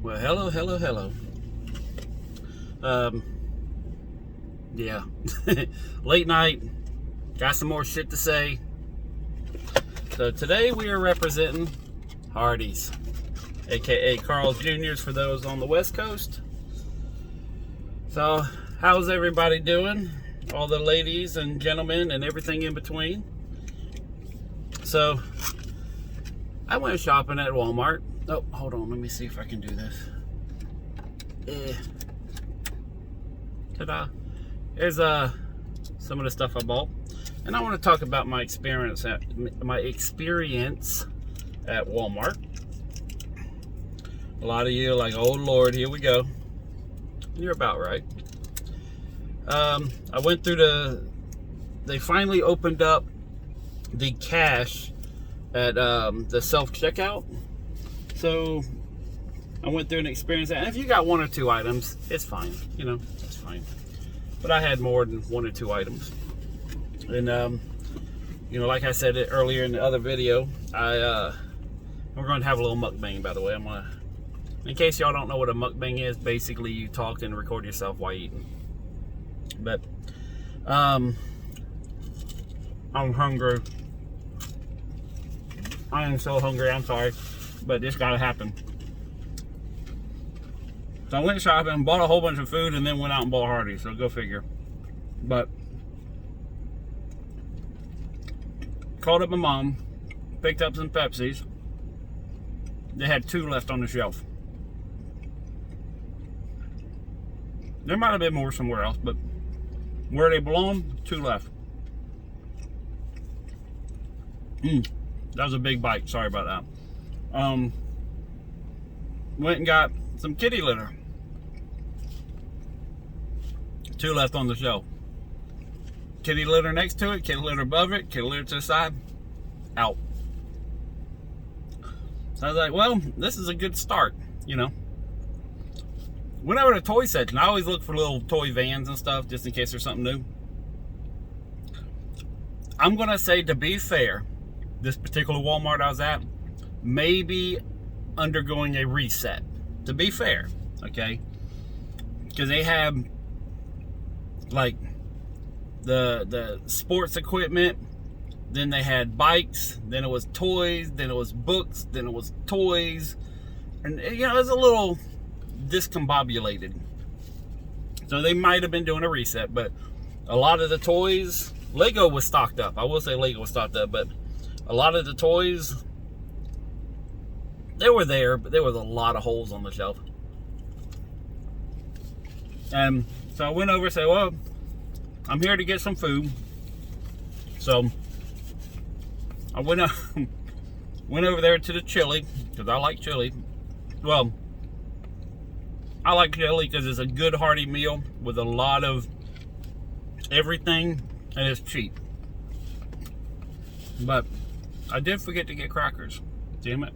Well, hello. Um, yeah. Late night. Got some more shit to say. So today we are representing Hardee's, aka Carl's Jr.'s for those on the West Coast. So, how's everybody doing? All the ladies and gentlemen and everything in between. So, I went shopping at Walmart. Oh, hold on. Let me see if I can do this. Ta-da. Here's some of the stuff I bought. And I want to talk about my experience at Walmart. A lot of you are like, oh Lord, here we go. You're about right. I went through they finally opened up the cash at the self-checkout. So I went through and experienced that. And if you got one or two items, it's fine. It's fine. But I had more than one or two items. And, like I said earlier in the other video, we're going to have a little mukbang, by the way. In case y'all don't know what a mukbang is, basically you talk and record yourself while eating. But, I'm hungry. I am so hungry, I'm sorry. But this gotta happen. So I went shopping, bought a whole bunch of food, and then went out and bought Hardee's. So go figure. But called up my mom, picked up some Pepsis. They had 2 left on the shelf. There might have been more somewhere else, but where they belong, 2 left. That was a big bite. Sorry about that. Went and got some kitty litter. 2 left on the shelf. Kitty litter next to it, kitty litter above it, kitty litter to the side, out. So I was like, well, this is a good start, Went over to the toy section. I always look for little toy vans and stuff just in case there's something new. I'm going to say, to be fair, this particular Walmart I was at may be undergoing a reset. To be fair, okay? Because they have like the sports equipment, then they had bikes, then it was toys, then it was books, then it was toys, and it was a little discombobulated. So they might have been doing a reset, but a lot of the toys, Lego was stocked up. I will say Lego was stocked up, but a lot of the toys, they were there, but there was a lot of holes on the shelf. And so I went over and said, well, I'm here to get some food. So I went over there to the chili, because I like chili. Well, I like chili because it's a good hearty meal with a lot of everything, and it's cheap. But I did forget to get crackers. Damn it.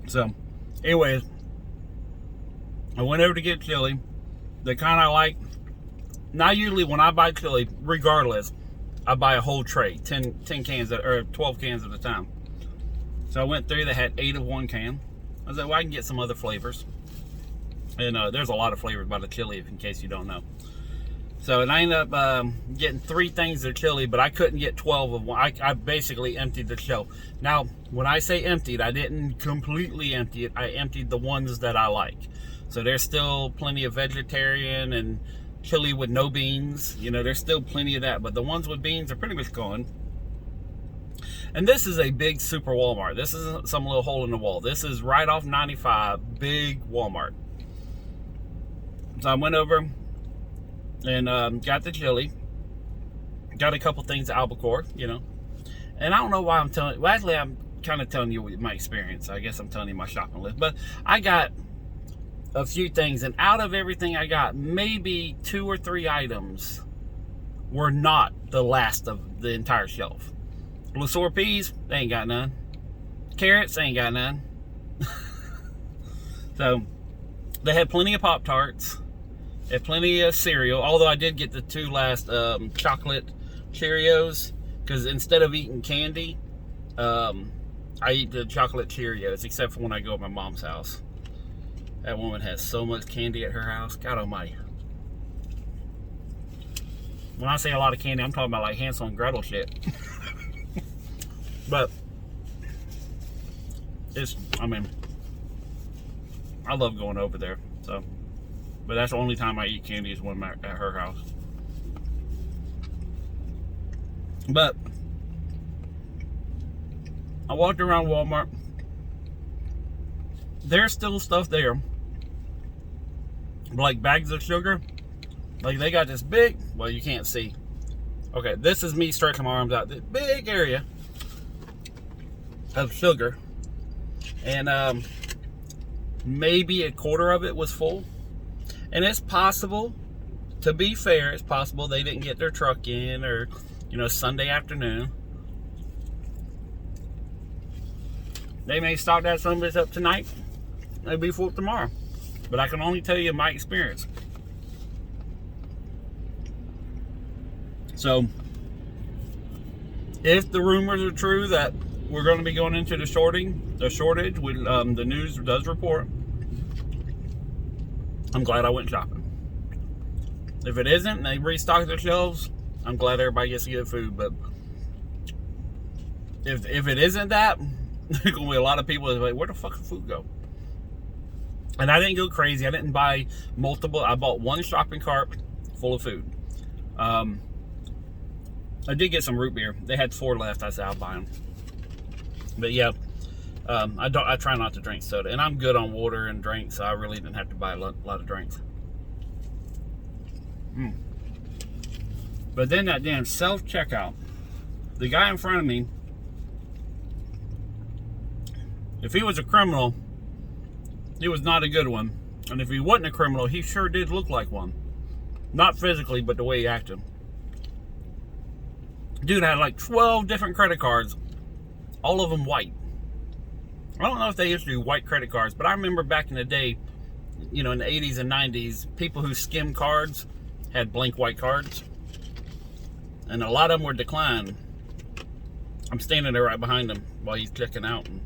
So, anyways, I went over to get chili. The kind I like. Now, usually when I buy chili, regardless, I buy a whole tray, 10 cans, or 12 cans at a time. So I went through, they had 8 of one can. I was like, well, I can get some other flavors. And there's a lot of flavors by the chili, in case you don't know. So, and I ended up getting 3 things of chili, but I couldn't get 12 of one. I basically emptied the shelf. Now, when I say emptied, I didn't completely empty it. I emptied the ones that I like. So there's still plenty of vegetarian and chili with no beans. There's still plenty of that. But the ones with beans are pretty much gone. And this is a big super Walmart. This isn't some little hole in the wall. This is right off 95, big Walmart. So I went over and got the chili. Got a couple things at Albacore, And I don't know why I'm telling you. Well, actually, I'm kind of telling you my experience. I guess I'm telling you my shopping list. But I got a few things. And out of everything I got, maybe 2 or 3 items were not the last of the entire shelf. Lasore peas, they ain't got none. Carrots, they ain't got none. So, they had plenty of Pop-Tarts. They had plenty of cereal. Although I did get the 2 last chocolate Cheerios. Because instead of eating candy, I eat the chocolate Cheerios, except for when I go to my mom's house. That woman has so much candy at her house. God almighty. When I say a lot of candy, I'm talking about like Hansel and Gretel shit. But I mean, I love going over there. So, but that's the only time I eat candy is when I'm at her house. But I walked around Walmart. There's still stuff there, like bags of sugar. Like they got this big, well, you can't see. Okay, this is me stretching my arms out. This big area of sugar, and maybe a quarter of it was full. And it's possible, to be fair, it's possible they didn't get their truck in, or Sunday afternoon. They may stock that some of this up tonight. They'll be full tomorrow. But I can only tell you my experience. So, if the rumors are true that we're going to be going into the shortage, the news does report, I'm glad I went shopping. If it isn't, and they restock their shelves, I'm glad everybody gets to get food. But if it isn't that, there's going to be a lot of people that are like, where the fuck did food go? And I didn't go crazy. I didn't buy multiple. I bought one shopping cart full of food. I did get some root beer. They had 4 left. I said I'll buy them. But yeah, I try not to drink soda, and I'm good on water and drinks, so I really didn't have to buy a lot of drinks. But then that damn self-checkout, the guy in front of me, if he was a criminal, he was not a good one. And if he wasn't a criminal, he sure did look like one. Not physically, but the way he acted. Dude had like 12 different credit cards, all of them white. I don't know if they issue white credit cards, but I remember back in the day, in the 80s and 90s, people who skimmed cards had blank white cards. And a lot of them were declined. I'm standing there right behind him while he's checking out. And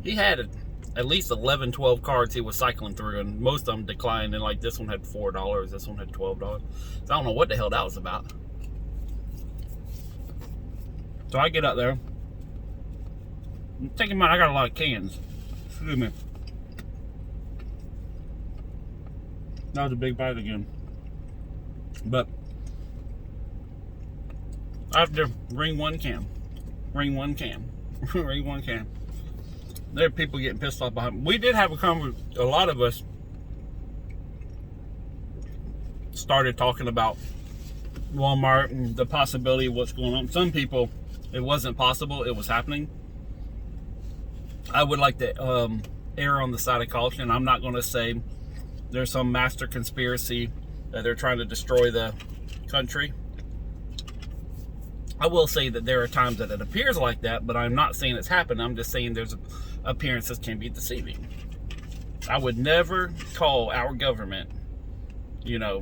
he had at least 11, 12 cards he was cycling through, and most of them declined. And like this one had $4, this one had $12. So I don't know what the hell that was about. So I get up there. Take in mind, I got a lot of cans. Excuse me. That was a big bite again. But I have to ring one can. Ring one can. Ring one can. There are people getting pissed off behind me. We did have a conversation. A lot of us started talking about Walmart and the possibility of what's going on. Some people, it wasn't possible, it was happening. I would like to err on the side of caution. I'm not going to say there's some master conspiracy that they're trying to destroy the country. I will say that there are times that it appears like that, but I'm not saying it's happened. I'm just saying there's appearances can be deceiving. I would never call our government, I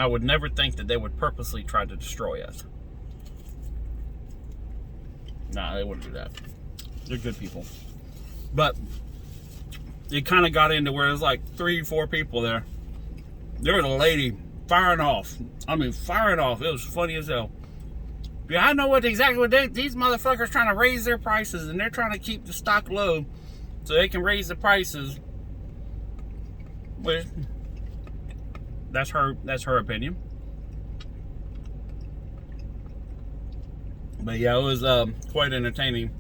would never think that they would purposely try to destroy us. Nah, they wouldn't do that. They're good people. But it kind of got into where there's like 3 or 4 people there. There was a lady firing off. Firing off. It was funny as hell. Yeah, I know these motherfuckers trying to raise their prices, and they're trying to keep the stock low so they can raise the prices. Well, that's her opinion. But yeah, it was quite entertaining.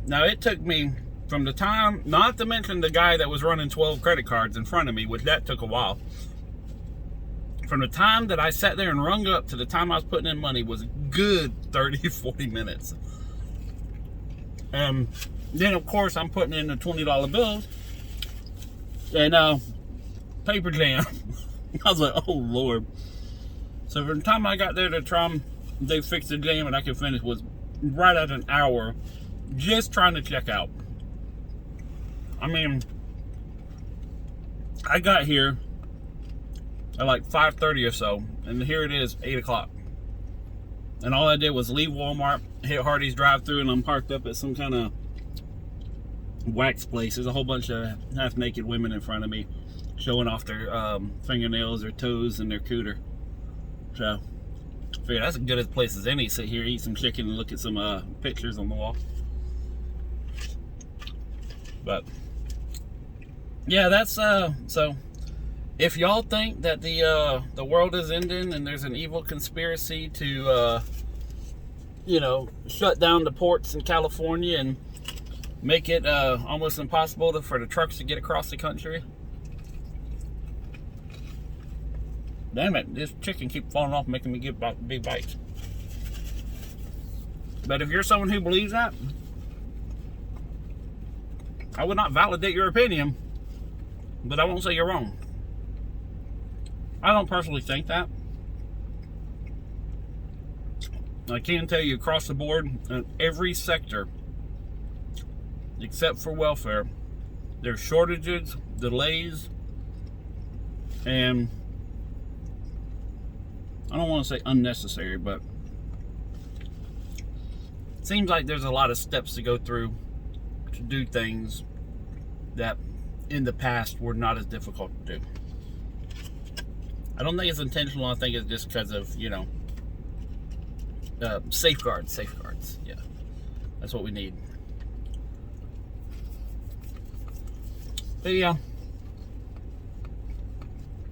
Now, it took me from the time, not to mention the guy that was running 12 credit cards in front of me, which that took a while. From the time that I sat there and rung up to the time I was putting in money was a good 30, 40 minutes. Then, of course, I'm putting in the $20 bills. And paper jam. I was like, oh, Lord. So from the time I got there to try they fixed the jam and I could finish was right at an hour just trying to check out. I got here at like 5:30 or so, and here it is, 8 o'clock. And all I did was leave Walmart, hit Hardee's drive-thru, and I'm parked up at some kind of wax place. There's a whole bunch of half-naked women in front of me showing off their fingernails, their toes, and their cooter. So, I figured that's as good a place as any. Sit here, eat some chicken, and look at some pictures on the wall. But, yeah, that's, so, if y'all think that the world is ending and there's an evil conspiracy to, you know, shut down the ports in California and make it almost impossible for the trucks to get across the country. Damn it, this chicken keeps falling off, making me get big bites. But if you're someone who believes that, I would not validate your opinion, but I won't say you're wrong. I don't personally think that. I can tell you across the board, in every sector, except for welfare, there's shortages, delays, and I don't want to say unnecessary, but it seems like there's a lot of steps to go through to do things that in the past were not as difficult to do. I don't think it's intentional. I think it's just because of, you know, safeguards. Yeah, that's what we need. But yeah,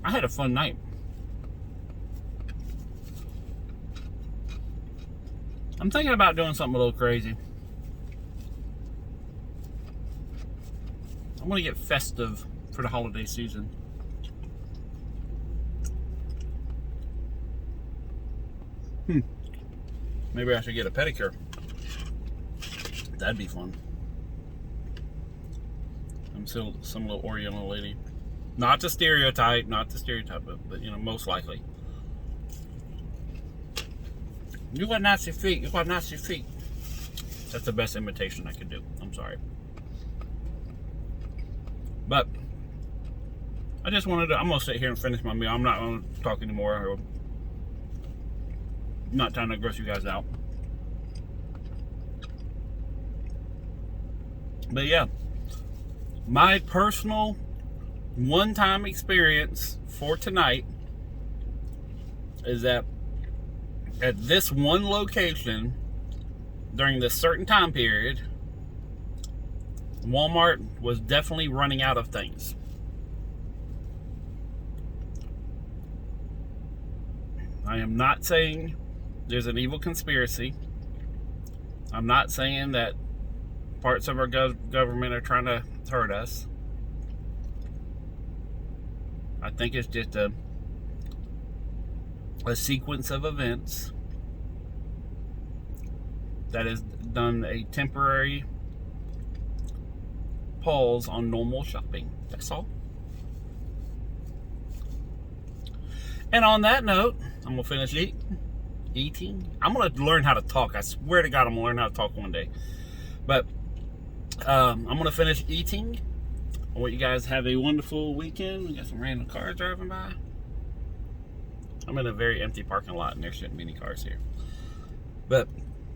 I had a fun night. I'm thinking about doing something a little crazy. I'm gonna get festive for the holiday season. Maybe I should get a pedicure. That'd be fun. I'm still some little Oriental lady. Not the stereotype, but you know, most likely. You got nasty feet. That's the best imitation I could do. I'm sorry. But I just wanted to, I'm going to sit here and finish my meal. I'm not going to talk anymore. I'm not trying to gross you guys out. But yeah, my personal one-time experience for tonight is that at this one location during this certain time period, Walmart was definitely running out of things. I am not saying there's an evil conspiracy. I'm not saying that parts of our government are trying to hurt us. I think it's just a sequence of events that has done a temporary pause on normal shopping. That's all. And on that note, I'm gonna finish eating. I'm gonna learn how to talk. I swear to God, I'm gonna learn how to talk one day. But I'm gonna finish eating. I want you guys to have a wonderful weekend. We got some random cars driving by. I'm in a very empty parking lot and there shouldn't be any cars here. But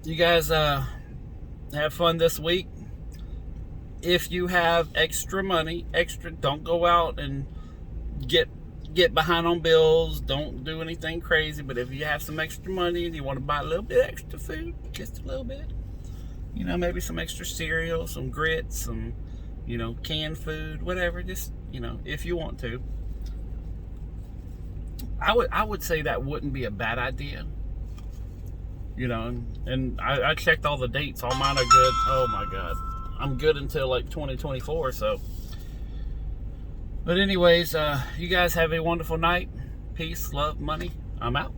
you guys have fun this week. If you have extra money, don't go out and get behind on bills. Don't do anything crazy. But if you have some extra money and you want to buy a little bit extra food, just a little bit, you know, maybe some extra cereal, some grits, some, you know, canned food, whatever, just, you know, if you want to. I would say that wouldn't be a bad idea. You know, and I checked all the dates. All mine are good. Oh my God. I'm good until like 2024, so. But anyways, you guys have a wonderful night. Peace, love, money. I'm out.